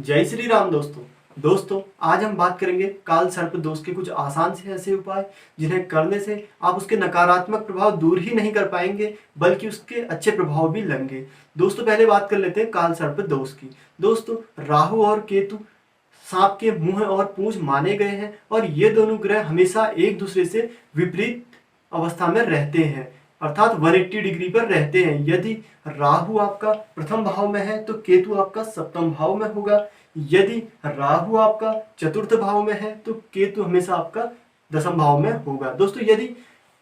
जय श्री राम दोस्तों आज हम बात करेंगे काल सर्प दोष के कुछ आसान से ऐसे उपाय जिन्हें करने से आप उसके नकारात्मक प्रभाव दूर ही नहीं कर पाएंगे बल्कि उसके अच्छे प्रभाव भी लेंगे। दोस्तों पहले बात कर लेते हैं काल सर्प दोष की। दोस्तों राहु और केतु सांप के मुंह और पूंछ माने गए हैं और ये दोनों ग्रह हमेशा एक दूसरे से विपरीत अवस्था में रहते हैं, अर्थात 180 डिग्री पर रहते हैं। यदि राहु आपका प्रथम भाव में है तो केतु आपका सप्तम भाव में होगा। यदि राहु आपका चतुर्थ भाव में है तो केतु हमेशा आपका दसम भाव में होगा। दोस्तों यदि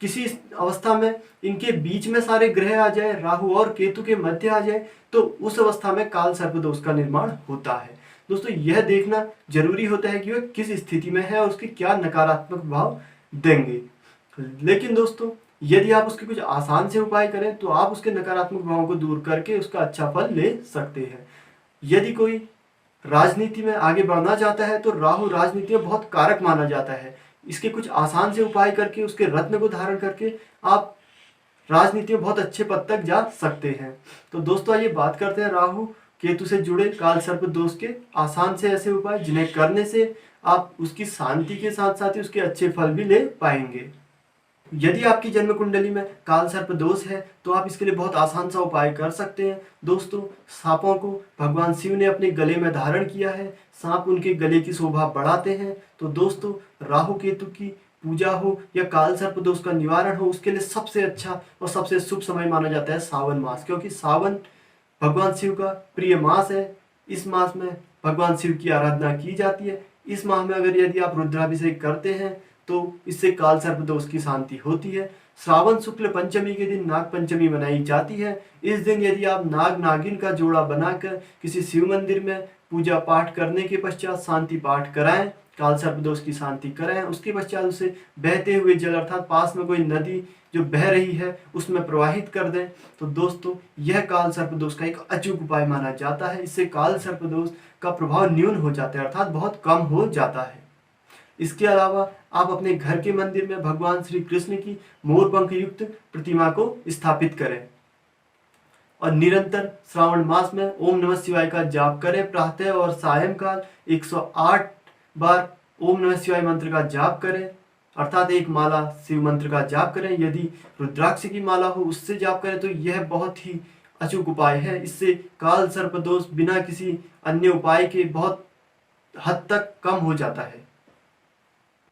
किसी अवस्था में इनके बीच में सारे ग्रह आ जाए, राहु और केतु के मध्य आ जाए, तो उस अवस्था में काल सर्प दोष का निर्माण होता है। दोस्तों यह देखना जरूरी होता है कि वह किस स्थिति में है और उसके क्या नकारात्मक प्रभाव देंगे। लेकिन दोस्तों यदि आप उसके कुछ आसान से उपाय करें तो आप उसके नकारात्मक प्रभावों को दूर करके उसका अच्छा फल ले सकते हैं। यदि कोई राजनीति में आगे बढ़ना चाहता है तो राहु राजनीति में बहुत कारक माना जाता है। इसके कुछ आसान से उपाय करके उसके रत्न को धारण करके आप राजनीति में बहुत अच्छे पद तक जा सकते हैं। तो दोस्तों आइए बात करते हैं राहु केतु से जुड़े काल सर्प दोष के आसान से ऐसे उपाय जिन्हें करने से आप उसकी शांति के साथ साथ ही उसके अच्छे फल भी ले पाएंगे। यदि आपकी जन्म कुंडली में काल सर्प दोष है तो आप इसके लिए बहुत आसान सा उपाय कर सकते हैं। दोस्तों सांपों को भगवान शिव ने अपने गले में धारण किया है, सांप उनके गले की शोभा बढ़ाते हैं। तो दोस्तों राहु केतु की पूजा हो या काल सर्प दोष का निवारण हो, उसके लिए सबसे अच्छा और सबसे शुभ समय माना जाता है सावन मास, क्योंकि सावन भगवान शिव का प्रिय मास है। इस मास में भगवान शिव की आराधना की जाती है। इस माह में अगर यदि आप रुद्राभिषेक करते हैं तो इससे काल सर्प दोष की शांति होती है। श्रावण शुक्ल पंचमी के दिन नाग पंचमी मनाई जाती है। इस दिन यदि आप नाग नागिन का जोड़ा बनाकर किसी शिव मंदिर में पूजा पाठ करने के पश्चात शांति पाठ कराएं, काल सर्प दोष की शांति कराएं, उसके पश्चात उसे बहते हुए जल अर्थात पास में कोई नदी जो बह रही है उसमें प्रवाहित कर दें, तो दोस्तों यह काल सर्प दोष का एक अचूक उपाय माना जाता है। इससे काल सर्प दोष का प्रभाव न्यून हो जाता है, अर्थात बहुत कम हो जाता है। इसके अलावा आप अपने घर के मंदिर में भगवान श्री कृष्ण की मोर पंख युक्त प्रतिमा को स्थापित करें और निरंतर श्रावण मास में ओम नमः शिवाय का जाप करें। प्रातः और सायंकाल 108 बार ओम नमः शिवाय मंत्र का जाप करें, अर्थात एक माला शिव मंत्र का जाप करें। यदि रुद्राक्ष की माला हो उससे जाप करें तो यह बहुत ही अचूक उपाय है। इससे काल सर्प दोष बिना किसी अन्य उपाय के बहुत हद तक कम हो जाता है।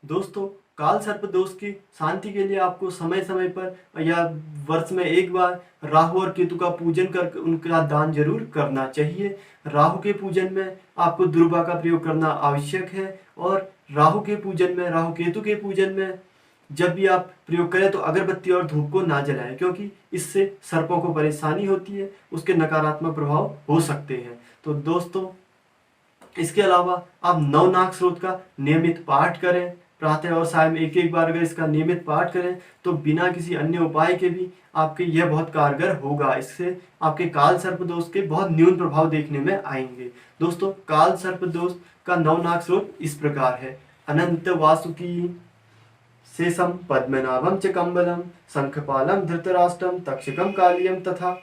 दोस्तों काल सर्प दोष की शांति के लिए आपको समय समय पर या वर्ष में एक बार राहु और केतु का पूजन कर उनका दान जरूर करना चाहिए। राहु के पूजन में आपको दुर्वा का प्रयोग करना आवश्यक है और राहु के पूजन में, राहु केतु के पूजन में जब भी आप प्रयोग करें तो अगरबत्ती और धूप को ना जलाएं, क्योंकि इससे सर्पों को परेशानी होती है, उसके नकारात्मक प्रभाव हो सकते हैं। तो दोस्तों इसके अलावा आप नवनाग स्रोत का नियमित पाठ करें। प्रातः और साय में एक एक बार अगर इसका नियमित पाठ करें तो बिना किसी अन्य उपाय के भी आपके यह बहुत कारगर होगा। इससे आपके काल सर्प दोष के बहुत न्यून प्रभाव देखने में आएंगे। दोस्तों काल सर्प दोष का नवनाग स्रोत इस प्रकार है: अनंत वासुकी शेषम पद्मनाभम च कम्बलम शंखपालम धृतराष्ट्रम तक्षकम कालियम तथा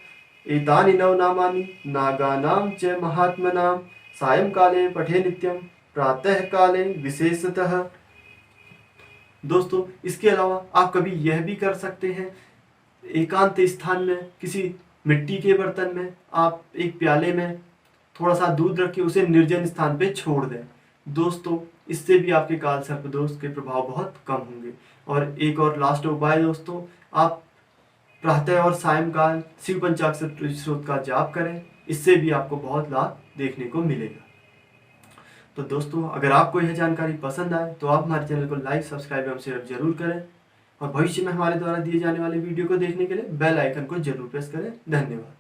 एतानि नवनामानि नागानां च महात्मनां सायंकाले पठे नित्यम प्रातः काले विशेषतः। दोस्तों इसके अलावा आप कभी यह भी कर सकते हैं, एकांत स्थान में किसी मिट्टी के बर्तन में आप एक प्याले में थोड़ा सा दूध रख के उसे निर्जन स्थान पे छोड़ दें। दोस्तों इससे भी आपके काल सर्प दोष के प्रभाव बहुत कम होंगे। और एक और लास्ट उपाय दोस्तों, आप प्रातः और सायंकाल शिव पंचाक्षर स्रोत का जाप करें, इससे भी आपको बहुत लाभ देखने को मिलेगा। तो दोस्तों अगर आपको यह जानकारी पसंद आए तो आप हमारे चैनल को लाइक सब्सक्राइब एवं शेयर जरूर करें और भविष्य में हमारे द्वारा दिए जाने वाले वीडियो को देखने के लिए बेल आइकन को जरूर प्रेस करें। धन्यवाद।